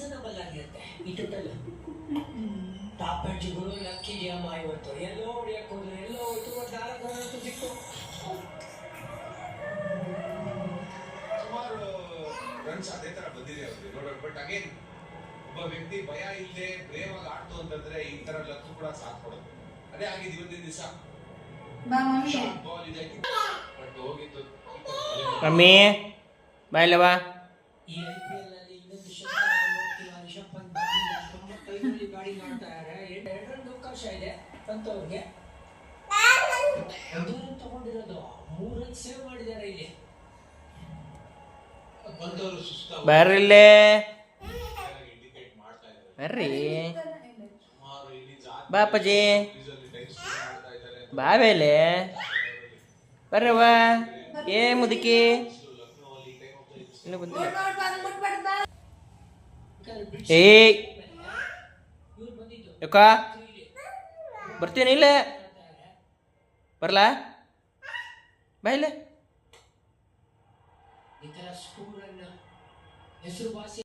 Reasonable ಆಗಿರುತ್ತೆ ಈ total top ಜಿಗಳು ಲಕ್ಕಿದೆಯಮ್ಮ ಇವತ್ತು ಎಲ್ಲೋ ಹೊಡಿಯಕ್ಕೆ ಹೋದ್ರು ಎಲ್ಲೋ ಹೋಯ್ತು ಮತ್ತು 4 ಸಿಕ್ತು. ಸುಮಾರು ರನ್ಸ್ ಅದೇ ತರ ಬಂದಿದೆ ಅವ್ರಿಗೆ ನೋಡೋಣ. ಬಟ್ ಅಗೇನ್ ಒಬ್ಬ ವ್ಯಕ್ತಿ ಭಯ ಇಲ್ಲದೆ ಪ್ರೇಮಾಗಿ ಆಡ್ತು ಅಂತಂದ್ರೆ ಈ ತರ ಲಕ್ ಕೂಡ ಸಾಥ್ ಕೊಡೋದು. ಅದೇ ಆಗಿದ್ದು ಇವತ್ತಿನ ದಿವಸ ಬಾಲ್ ಇದೆ ಬಟ್ ಹೋಗಿತ್ತು. ಮಮ್ಮಿ ಬಾಯ್ಲವಾ ಈ IPL ನಲ್ಲಿ ಇನ್ನೊಂದು ರಿಷಬ್ ಪಂತ್ ಬಂದಿಲ್ಲ, 95 ಬ್ಯಾಟಿಂಗ್ ಆಡ್ತಾ ಇದ್ದಾರೆ. 2 ರನ್ ಅವಕಾಶ ಇದೆ ಪಂತ್ ಅವ್ರಿಗೆ. ತಗೊಂಡಿರೋದು 3 ರನ್ ಸೇವ್ ಮಾಡಿದ್ದಾರೆ ಇಲ್ಲಿ. ಪಂತ್ ಅವರು ಸುಸ್ತ ಬರ್ರಿಲ್ಲೇ ಇಂಡಿಕೇಟ್ ಮಾಡ್ತಾ ಇದ್ದಾರೆ. ಬರ್ರಿ ಸುಮಾರು ಇಲ್ಲಿ ಬಾಪಜಿ ಮಾಡ್ತಾ ಇದ್ದಾರೆ. ಬಾವೇಲೆ ಬರ್ರವ್ವ ಏ ಮುದುಕಿ ಇನ್ನು ಬಂದಿಲ್ಲ. ಏಯ್ ಯಾಕ ಬರ್ತೀನಿ ಇಲ್ಲ ಬರ್ಲಾ ಬಾ ಇಲ್ಲ ಈ ತರ ಸ್ಕೂಲ್ ಹೆಸರುವಾಸಿ